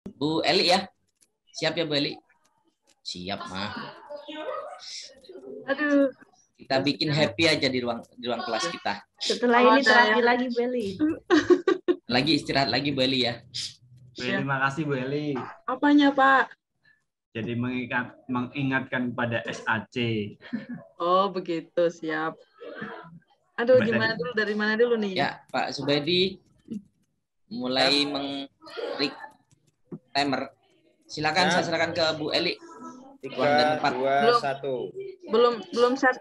Bu Eli ya. Siap ya Bu Eli? Siap, mah. Aduh. Kita bikin happy aja di ruang kelas kita. Setelah ini terapi lagi Bu Eli. Lagi istirahat lagi Bu Eli ya. Bu Eli, makasih Bu Eli. Apanya Pak? Jadi mengingatkan pada SAC. Oh begitu, siap. Aduh, gimana dulu, dari mana dulu nih? Ya, Pak Subedi mulai timer. Silakan, saya serahkan ke Bu Eli. 3, 2, 1. Belum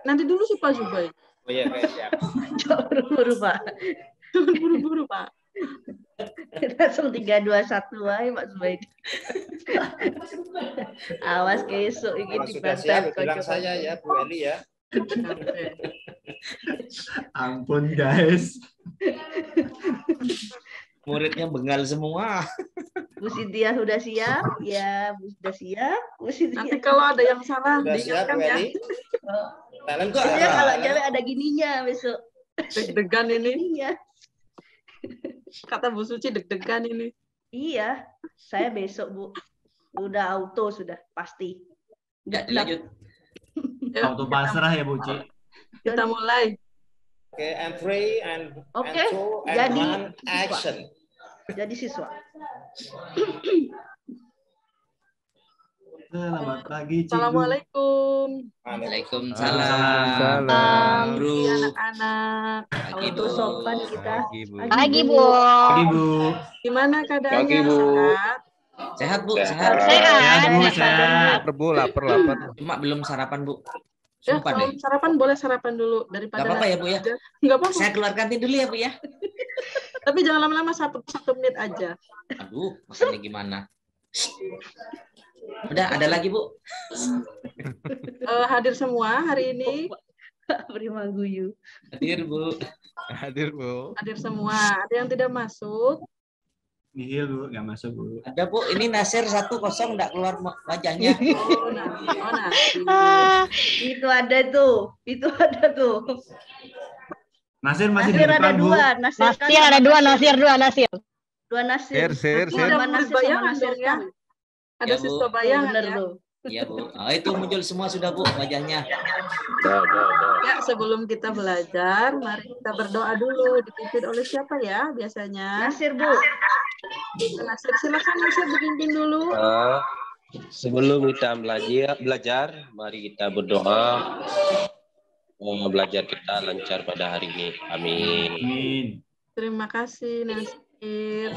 nanti dulu sih Pak Zubai. Oh iya, siap. Buru-buru Pak. Buru-buru Pak. Langsung 3, 2, 1 aja Pak Zubaidi. Awas besok ini Kalau sudah siap, bilang saya ya Bu Eli ya. Ampun guys. Muridnya bengal semua. Bu Sintia sudah siap? Ya, Bu sudah siap. Bu Sintia. Nanti kalau ada yang salah, Sudah siap Bu ya. Eli. Talent kok. Ya, kalau cewek ada gininya besok. Deg-degan ini. Iya. Kata Bu Suci deg-degan ini. Iya, saya besok Bu. Udah auto sudah pasti. Ya, dilanjut. Auto pasrah ya Bu Ci. Kita mulai. Oke, and 3 and Oke, 2 and jadi 1 action. Jadi siswa. Selamat pagi Ci. Assalamualaikum. Waalaikumsalam. Bro. Anak-anak. Pagi Bu. Auto sopan kita. Pagi, Bu. Pagi Bu. Gimana keadaannya? Pagi, Bu. Sehat? Sehat Bu, sehat. Sehat Bu, sehat. Lapar. Cuma belum sarapan Bu. Ya, Sumpah kalau deh. sarapan boleh sarapan dulu daripada. Gak apa-apa ya Bu ya. Nggak apa-apa. Saya keluar kantin dulu ya Bu ya. Tapi jangan lama-lama, satu menit aja. Aduh, makannya gimana? Udah, ada lagi Bu? Hadir semua hari ini. Prima Guyu. Hadir Bu. Hadir semua. Ada yang tidak masuk? Nihil Bu, nggak masuk Bu. Ada Bu, ini Nasir 1-0 nggak keluar wajahnya. Oh, nanti. Itu ada tuh. Nasir masih di Nasir ada depan Bu. dua. Nasir Nasir ada dua, Nasir. Dua Nasir. Sir. Sama Ada Nasir bayangan sama Nasir dong ya. kan. Ada Ya, Bu. siswa bayangan Bener ya. tuh. Iya Bu. Oh, itu muncul semua sudah Bu wajahnya. Ya, sebelum kita belajar, mari kita berdoa dulu. Dipimpin oleh siapa ya biasanya? Nasir Bu. Nasir, silakan Nasir dipimpin dulu. Sebelum kita belajar, mari kita berdoa. Belajar kita lancar pada hari ini. Amin. Amin. Terima kasih Nasir.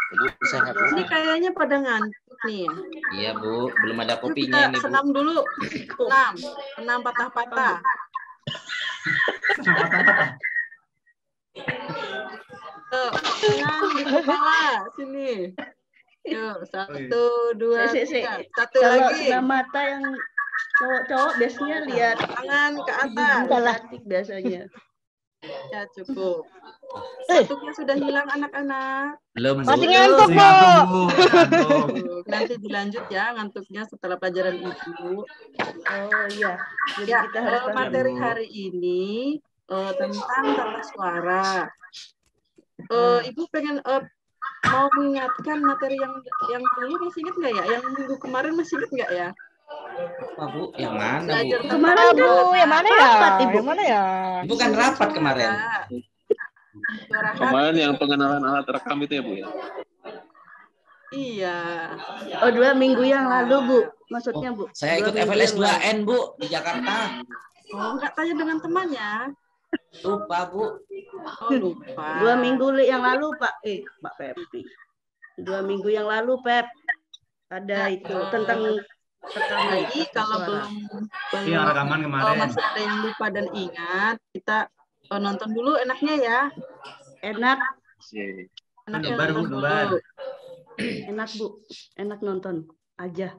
Bu, sehat Bu. Ini kayaknya pada ngantuk nih. Iya Bu, belum ada Yuk kopinya kita nih Bu. senam dulu. Senam patah-patah. Tuh, tangan di kepala sini. Yuk, 1, 2, 3. Satu Kalau lagi. kena mata yang cowok-cowok biasanya lihat Tangan ke atas. cantik biasanya. Ya cukup. Satunya sudah hilang anak-anak. Belum Bu. Masih ngantuk, Bu. Ngantuk. Nanti dilanjut ya ngantuknya setelah pelajaran ibu. Oh iya. Jadi Ya, kita harus materi hari ini tentang tata suara. Ibu pengen mau mengingatkan materi yang dulu masih ingat nggak ya? Yang minggu kemarin masih ingat nggak ya? Apa Bu? Yang mana Bu? Belajar Kemarin tentang Bu, suara. yang mana ya? Rapat, Ibu. Yang mana ya? Ibu kan rapat kemarin. Suara hati. Kemarin yang pengenalan alat rekam itu ya Bu ya? Iya. Oh 2 minggu yang lalu Bu. Maksudnya Bu. Saya 2 ikut minggu FLS yang lalu. 2N Bu di Jakarta. Oh, nggak tanya dengan temannya. Lupa Bu. Oh, lupa. 2 minggu yang lalu Pak. Pak Pepi. 2 minggu yang lalu Pep. Ada itu tentang rekaman. Jadi kalau belum Iya, rekaman kemarin. kalau masih ada yang lupa dan ingat, kita nonton dulu enaknya ya. Enak, Enaknya Nobar, Bu, nonton nobar. dulu. enak Bu. Enak nonton aja.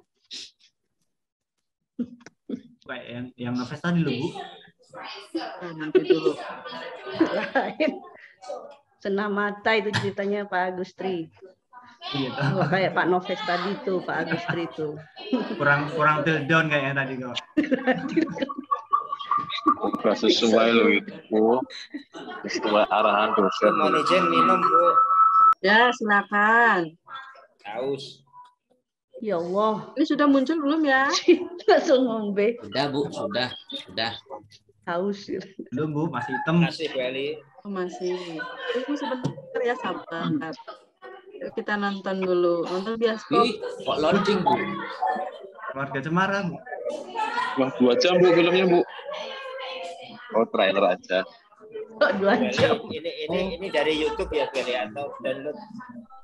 Kayak yang nge-face tadi loh Bu. Nanti dulu. Lain. Senam mata itu ceritanya Pak Agustri. Iya tahu. Oh, kayak Pak Noves tadi tuh, Pak Agustri itu. Kurang till down kayaknya tadi kok. Nggak sesuai loh itu Bu. Sesuai arahan dosen. Mohon izin minum Bu. Ya, silakan. Haus. Ya Allah. Ini sudah muncul belum ya? Langsung ngombe. Sudah Bu, sudah. Haus. Belum Bu, masih hitam. Masih Bu Eli. Oh, masih. Tunggu sebentar ya, sabar. Yuk kita nonton dulu. Nonton bioskop. Wih, kok loading Bu? Keluarga Cemara Bu. Wah, 2 jam Bu filmnya Bu. Oh, trailer aja. Kok 2 jam? Ini dari YouTube ya Bu Eli atau download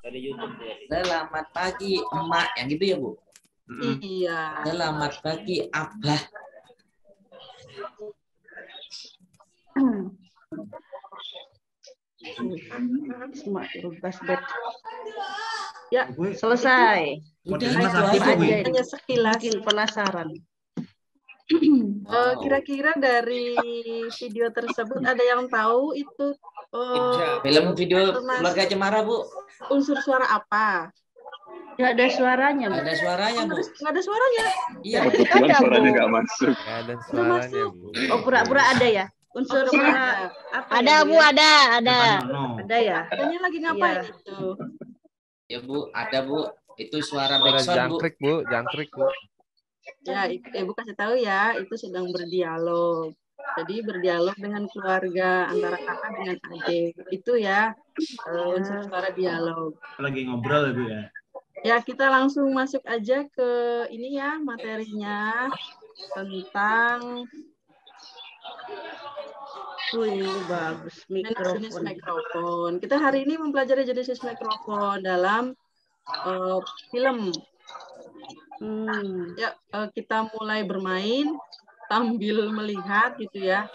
dari YouTube Bu Eli? Selamat pagi emak, yang gitu ya Bu? Iya. Selamat pagi abah. Smart bebas bet. Ya, Bu, Selesai. modelnya Udah, sakit itu Bu. aja. hanya sekilas. Bikin penasaran. Kira-kira dari video tersebut ada yang tahu itu Film video Keluarga Cemara Bu? unsur suara apa? Ya ada suaranya. Bu. Ada suaranya Bu? Nggak ada suaranya. Iya. Kebetulan Ada, suaranya Bu. nggak masuk. Nggak ada suaranya, Bu. Oh pura-pura ada ya? Unsur Oh, suara apa? Ada ya, Bu, ada. No. Ada ya? Katanya lagi ngapain Iya. itu? Ya Bu, ada Bu. Itu suara Suara backsound Bu. jangkrik, Bu. Jangkrik, Bu. Ya, Ibu kasih tahu ya, itu sedang berdialog. Jadi berdialog dengan keluarga antara kakak dengan adik. Itu ya unsur suara dialog. Lagi ngobrol ya Bu ya. Ya, kita langsung masuk aja ke ini ya, materinya tentang Wih, bagus jenis mikrofon. mikrofon. Kita hari ini mempelajari jenis mikrofon dalam film. Ya, kita mulai bermain sambil melihat gitu ya.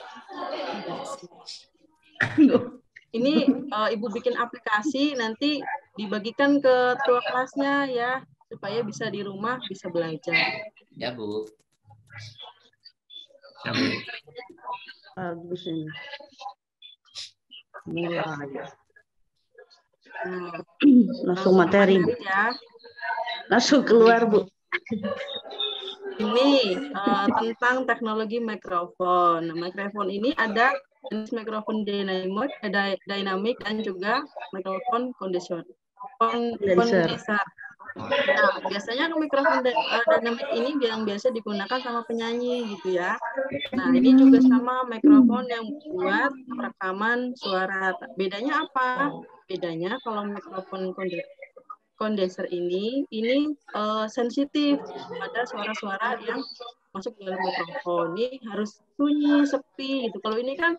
Ini Ibu bikin aplikasi, nanti dibagikan ke ketua kelasnya ya, supaya bisa di rumah bisa belajar. Ya Bu. Ya Bu. Bagus ini. Mulai. Nah, Langsung materi. Bu. ya. Langsung keluar, Bu. Ini tentang teknologi mikrofon. Nah, mikrofon ini ada jenis mikrofon dynamic dan juga mikrofon kondenser. Nah, biasanya mikrofon dynamic ini yang biasa digunakan sama penyanyi gitu ya. Nah, ini juga sama mikrofon yang buat rekaman suara. Bedanya apa? Bedanya kalau mikrofon kondenser ini sensitif pada suara-suara yang masuk dalam mikrofon. Ini harus sunyi, sepi gitu. Kalau ini kan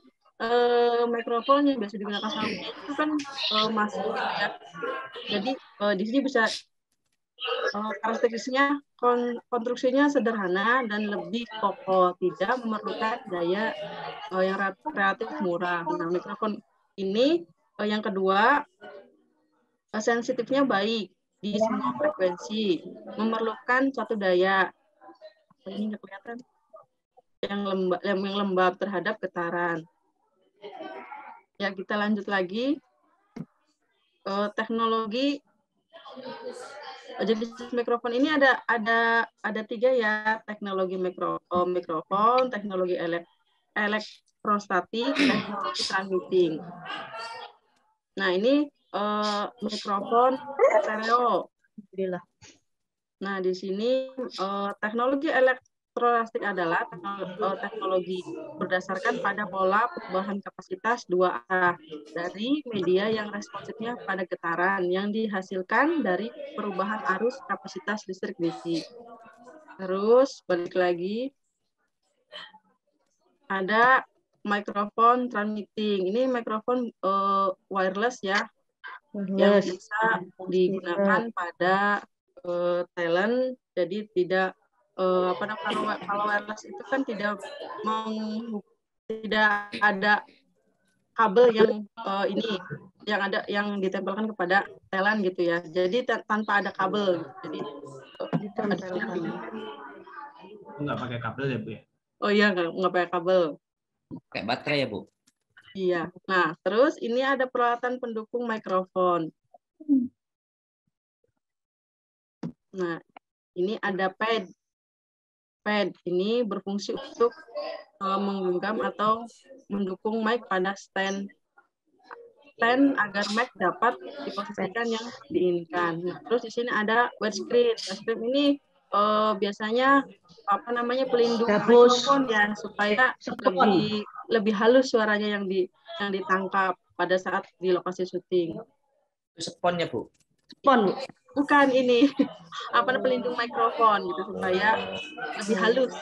mikrofon yang biasa digunakan sama penyanyi itu kan masuk gitu ya. Jadi di sini bisa karakteristiknya konstruksinya sederhana dan lebih kokoh, tidak memerlukan daya yang relatif murah. Nah, mikrofon ini yang kedua sensitifnya baik di semua frekuensi, memerlukan suatu daya ini nggak kelihatan yang lembab terhadap getaran. Ya, kita lanjut lagi. Teknologi jenis mikrofon ini ada 3 ya, teknologi mikrofon, teknologi elektrostatik, teknologi transmitting. Nah, ini mikrofon stereo. Nah, di sini teknologi elektrostatik adalah teknologi berdasarkan pada pola perubahan kapasitas 2 arah dari media yang responsifnya pada getaran yang dihasilkan dari perubahan arus kapasitas listrik DC. Terus balik lagi ada mikrofon transmitting. Ini mikrofon wireless ya, yang bisa digunakan pada talent. Jadi tidak kalau wireless itu kan tidak ada kabel yang ditempelkan kepada talent gitu ya. Jadi tanpa ada kabel. Jadi Nggak pakai kabel ya Bu ya? Oh iya, nggak pakai kabel. Kayak baterai ya Bu? Iya. Nah, terus ini ada peralatan pendukung mikrofon. Nah, ini ada pad. Pad ini berfungsi untuk menggenggam atau mendukung mic pada stand stand agar mic dapat diposisikan yang diinginkan. Nah, terus di sini ada widescreen. Widescreen ini biasanya apa namanya pelindung mikrofon ya supaya lebih halus suaranya yang ditangkap pada saat di lokasi syuting. Sponnya Bu. Spon, Bu. Bukan ini apa pelindung mikrofon gitu supaya lebih halus.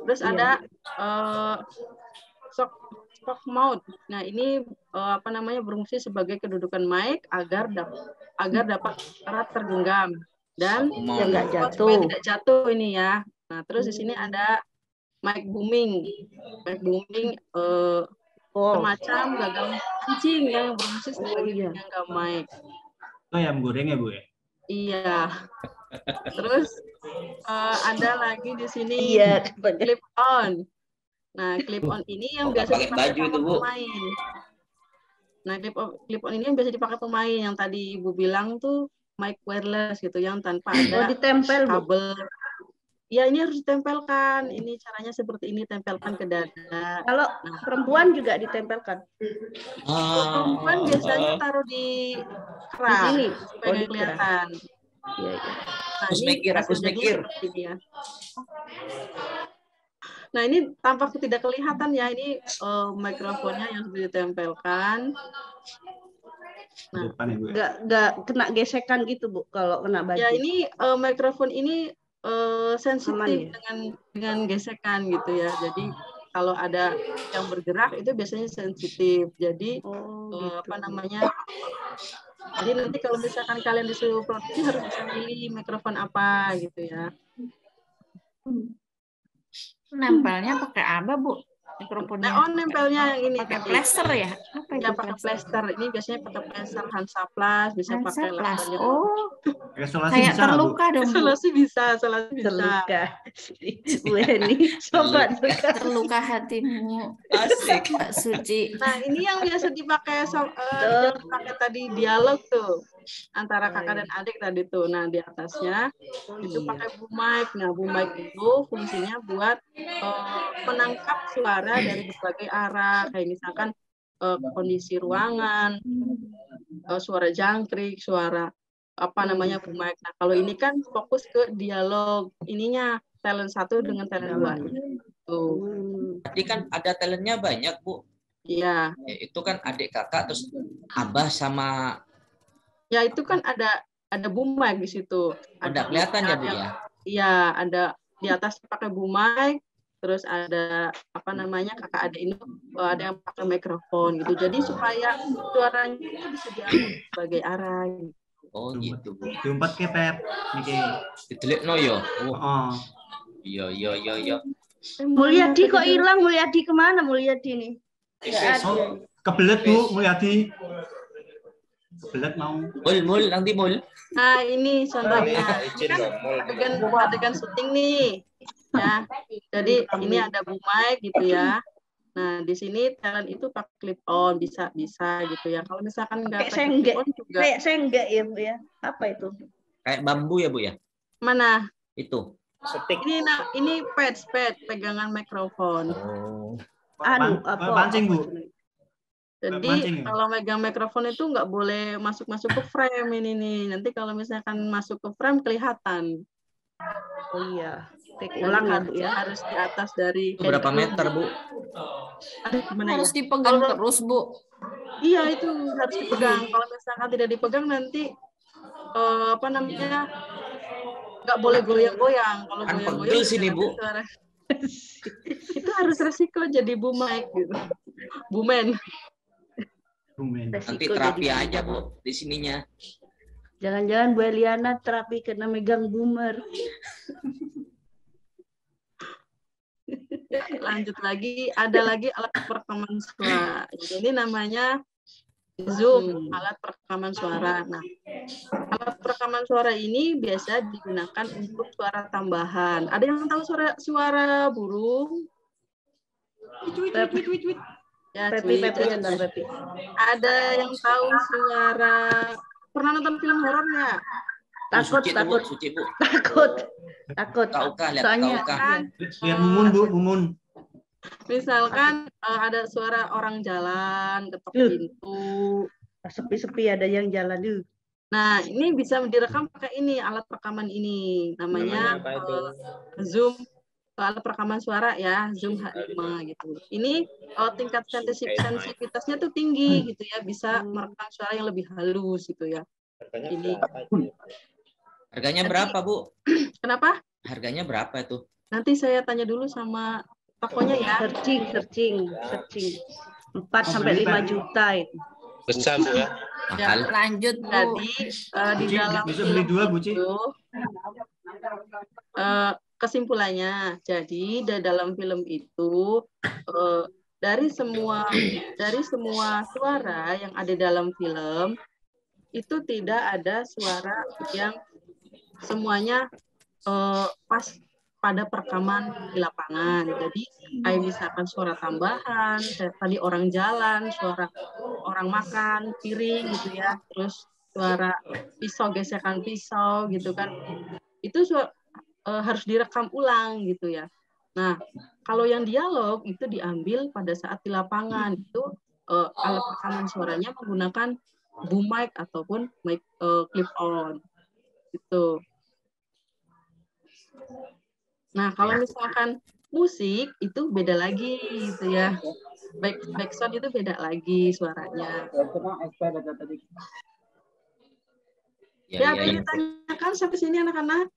Terus ada shock mount. Nah, ini apa namanya berfungsi sebagai kedudukan mic agar dapat erat tergenggam dan yang nggak jatuh. supaya tidak jatuh ini ya. Nah, terus di sini ada mic booming. Mic booming semacam gagang pancing yang berfungsi sebagai penyangga mic. Itu ayam goreng ya Bu ya? Iya. Terus ada lagi di sini clip on. Nah, clip on ini yang biasa dipakai pemain. Nah, clip on ini yang biasa dipakai pemain yang tadi Ibu bilang tuh mic wireless gitu yang tanpa ada ditempel kabel. Ya, ini harus ditempelkan. Ini caranya seperti ini, tempelkan ke dada. Kalau perempuan juga ditempelkan. Perempuan biasanya taruh di keran Di sini. supaya nggak kelihatan. Iya, iya. Nah, Aku mikir. Ya. Nah, ini tampak tidak kelihatan ya. Ini mikrofonnya yang sudah ditempelkan. Nah, nggak kena gesekan gitu Bu kalau kena baju. Ya, ini mikrofon ini sensitif dengan gesekan gitu ya. Jadi kalau ada yang bergerak itu biasanya sensitif. Jadi apa namanya? Jadi nanti kalau misalkan kalian disuruh produksi harus bisa pilih mikrofon apa gitu ya. Nempelnya pakai apa Bu? Mikrofonnya? Nah, nempelnya yang ini pakai plester ya? Apa ya pakai plester. Ini biasanya pakai plester Hansaplast, bisa pakai lampunya. Oh, kayak terluka dong. Isolasi bisa, terluka. Weni, sobat terluka hatimu. Asik. Mbak Suci. Nah, ini yang biasa dipakai tadi dialog tuh antara kakak dan adik tadi tuh. Nah, di atasnya itu pakai boom mic. Nah, boom mic itu fungsinya buat menangkap suara dari berbagai arah, kayak misalkan kondisi ruangan, suara jangkrik, suara apa namanya boom mic. Nah, kalau ini kan fokus ke dialog ininya talent 1 dengan talent 2. Tuh. Tadi kan ada talentnya banyak Bu. Iya. Itu kan adik kakak terus abah sama. Ya itu kan ada boom mic di situ. Ada kelihatan ya Bu ya? Iya, ada di atas pakai boom mic. Terus ada apa namanya kakak adik ini ada yang pakai mikrofon gitu. Jadi supaya suaranya itu bisa diambil sebagai arah. Oh gitu Bu. Diumpat ke Pep. Niki. Ditelikno yo. Oh. Iya. Mulyadi kok hilang? Mulyadi kemana Mulyadi nih? Kebelet Bu Mulyadi. Kebelet mau. Mul nanti mul. Nah ini contohnya adegan syuting nih. Ya, jadi ini ada boom mic gitu ya. Nah, di sini talent itu pakai clip on bisa gitu ya. Kalau misalkan nggak pakai clip on juga. Kayak senggak ya Bu ya. Apa itu? Kayak bambu ya Bu ya? Mana? Itu. Ini pad pegangan mikrofon. Pancing Bu. Jadi kalau megang mikrofon itu nggak boleh masuk ke frame ini nih. Nanti kalau misalkan masuk ke frame kelihatan. Oh iya. Ulang ya, harus di atas dari berapa meter Bu? Harus dipegang terus Bu. Iya itu harus dipegang. Kalau misalkan tidak dipegang nanti apa namanya nggak boleh goyang-goyang. Kalau goyang-goyang sini Bu. Itu harus resiko jadi boom mic gitu. Bumen. Nanti terapi aja Bu di sininya. Jangan-jangan Bu Eliana terapi kena megang boomer. Lanjut lagi, ada lagi alat perekaman suara. Jadi namanya Zoom, alat perekaman suara. Nah, alat perekaman suara ini biasa digunakan untuk suara tambahan. Ada yang tahu suara burung? Ya, ada yang tahu suara? Pernah nonton film horor nggak? Takut. Tahukah? Lihat Soalnya tahukah? Lihat Mumun Bu, Mumun. Misalkan ada suara orang jalan, ketok pintu. Sepi-sepi ada yang jalan dulu. Nah, ini bisa direkam pakai ini, alat rekaman ini. Namanya apa itu? Zoom, alat rekaman suara ya, Zoom H5 gitu. Ini tingkat sensitivitasnya tuh tinggi gitu ya, bisa merekam suara yang lebih halus gitu ya. Harganya Ini. berapa itu? Harganya berapa, Bu? Kenapa? Harganya berapa itu? Nanti saya tanya dulu sama tokonya ya. Searching. 4 sampai 5 juta itu. Besar Bu ya. Mahal. Lanjut, Bu. Jadi di dalam bisa beli dua, Bu Ci. Kesimpulannya, jadi di dalam film itu dari semua suara yang ada dalam film itu tidak ada suara yang semuanya pas pada perekaman di lapangan. Jadi kayak misalkan suara tambahan, tadi orang jalan, suara orang makan, piring gitu ya, terus suara pisau, gesekan pisau gitu kan. Itu harus direkam ulang gitu ya. Nah, kalau yang dialog itu diambil pada saat di lapangan. Itu alat rekaman suaranya menggunakan boom mic ataupun mic clip on. Gitu. Nah, kalau misalkan musik itu beda lagi gitu ya. Backsound itu beda lagi suaranya. Ya, ditanyakan sampai sini anak-anak.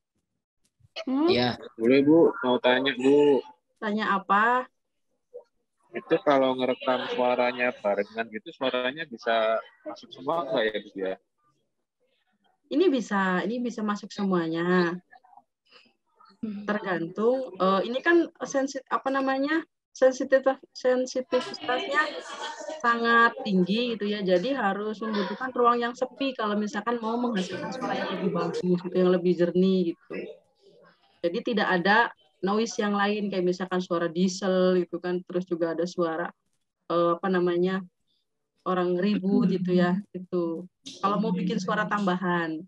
Iya. Boleh Bu, mau tanya Bu. Tanya apa? Itu kalau ngerekam suaranya barengan gitu, suaranya bisa masuk semua nggak ya Bu ya? Ini bisa masuk semuanya. Tergantung ini kan sensitivitasnya sangat tinggi gitu ya, jadi harus membutuhkan ruang yang sepi kalau misalkan mau menghasilkan suara yang lebih bagus gitu, yang lebih jernih gitu. Jadi tidak ada noise yang lain kayak misalkan suara diesel gitu kan, terus juga ada suara orang ribut gitu ya, itu kalau mau bikin suara tambahan.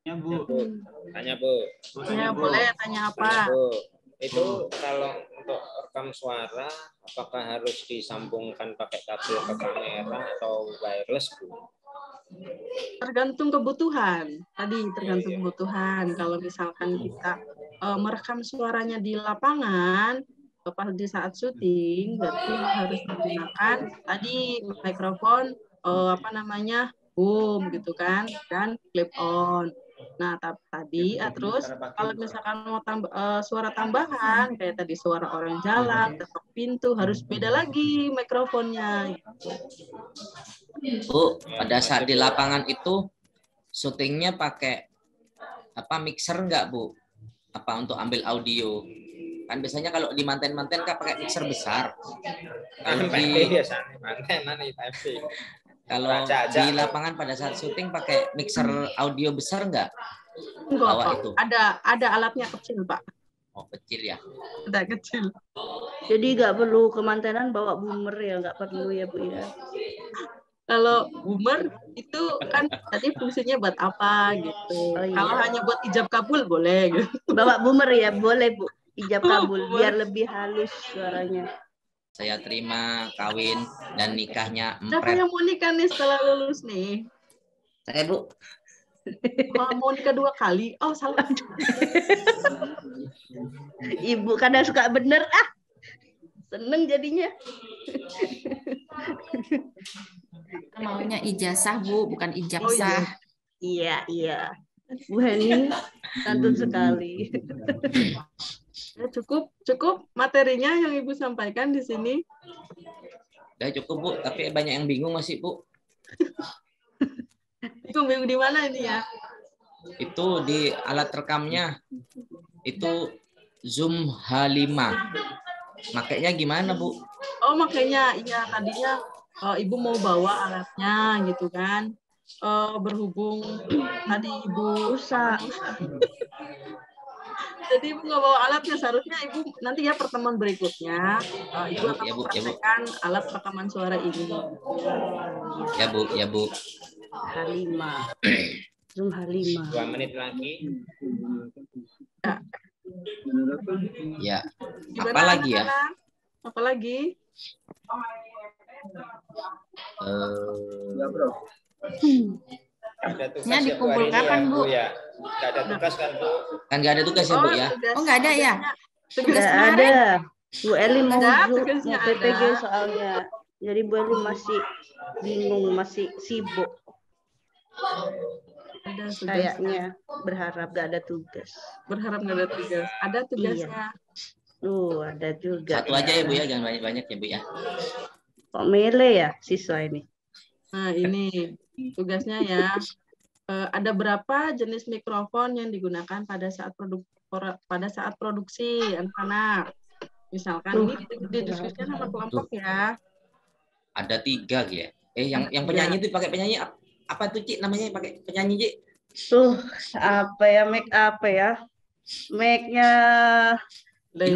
Ya, Bu. Tanya Bu. Ya, boleh tanya apa? Bu, itu kalau untuk rekam suara, apakah harus disambungkan pakai kabel ke kamera atau wireless Bu? Tergantung kebutuhan. Tadi tergantung kebutuhan. Kalau misalkan kita merekam suaranya di lapangan, pas di saat syuting, berarti harus menggunakan tadi mikrofon boom gitu kan, dan clip on. Nah, terus kalau misalkan mau suara tambahan kayak tadi suara orang jalan, ketok pintu, harus beda lagi mikrofonnya. Bu, pada saat di lapangan itu syutingnya pakai mixer enggak, Bu? Apa untuk ambil audio? Kan biasanya kalau di manten-manten kan pakai mixer besar. Kalau di lapangan pada saat syuting pakai mixer audio besar enggak? Enggak, Pak. Itu. Ada alatnya kecil, Pak. Oh, kecil ya? Ada kecil. Jadi nggak perlu kemantenan bawa boomer ya, nggak perlu ya Bu ya. Kalau boomer itu kan tadi fungsinya buat apa gitu. Oh, iya. Kalau hanya buat ijab kabul boleh gitu. Bawa boomer ya boleh Bu, ijab kabul biar lebih halus suaranya. Saya terima kawin dan nikahnya Siapa yang mau nikah nih setelah lulus nih? Saya Bu. Mau nikah 2 kali? Oh salah. Ibu kadang suka bener seneng jadinya. Maunya ijazah Bu, bukan ijabsah. Oh, iya. Bu Heni santun sekali. Ya, cukup materinya yang Ibu sampaikan di sini. Udah cukup Bu, tapi banyak yang bingung masih Bu. Bingung di mana ini ya? Itu di alat rekamnya itu Zoom H5. Makanya gimana Bu? Oh makanya, iya tadinya Ibu mau bawa alatnya gitu kan. Berhubung tadi Ibu usah. Jadi Ibu nggak bawa alatnya, seharusnya Ibu nanti ya pertemuan berikutnya Ibu akan mempraktekkan alat rekaman suara ini. Ya Bu. H5. Zoom H5. 2 menit lagi. Ya. Ya. Gimana Apa lagi ya? anak-anak? Apa lagi? Ada tugas Ya, ya Bu hari dikumpul ini kapan, ya Bu? Bu ya? Nggak ada tugas kan Bu? Kan nggak ada tugas ya Bu ya? Oh, nggak ada ya? Tugas Nggak kemarin? ada. Bu Eli mau Ada, mau tugasnya PPG ada. soalnya. Jadi Bu Eli masih bingung, masih sibuk. Ada tugas. Kayaknya berharap gak ada tugas. Berharap nggak ada tugas. Ada tugasnya. Ada juga. Satu aja ya Bu ya, jangan banyak-banyak ya Bu ya. Kok mele ya siswa ini? Nah, ini tugasnya ya. Ada berapa jenis mikrofon yang digunakan pada saat produksi anak-anak? Misalkan ini didiskusikan sama kelompok ya. Ada 3 ya. Yang penyanyi itu pakai penyanyi apa tuh Cik namanya pakai penyanyi Cik? Apa ya, make apa ya? Make-nya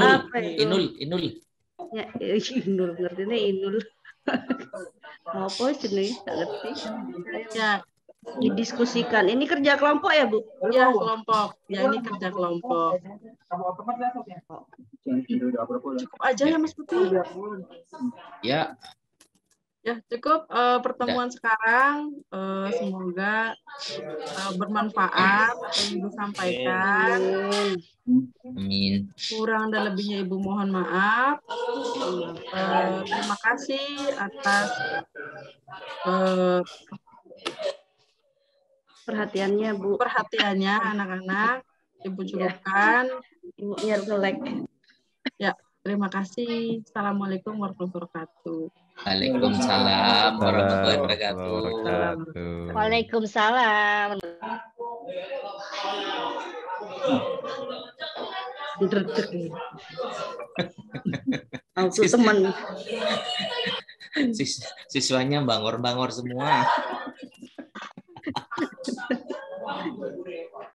apa itu? Inul. Ya, Inul, ngertinya Inul. Apa sih? Nggak ngerti. Ya, Didiskusikan. Ini kerja kelompok ya, Bu? ya kelompok. Ya, ini kerja kelompok. Cukup aja ya Mas Putih. Ya. Ya, cukup pertemuan sekarang. Semoga bermanfaat apa yang Ibu sampaikan. Amin. Kurang dan lebihnya Ibu mohon maaf. Terima kasih atas perhatiannya, Bu. Perhatiannya anak-anak. Ibu cukupkan. Ibunya nge-lag. Ya, terima kasih. Assalamualaikum warahmatullahi wabarakatuh. Waalaikumsalam warahmatullahi wabarakatuh. Waalaikumsalam. Dredeg nih. Langsung teman. Siswanya bangor-bangor semua.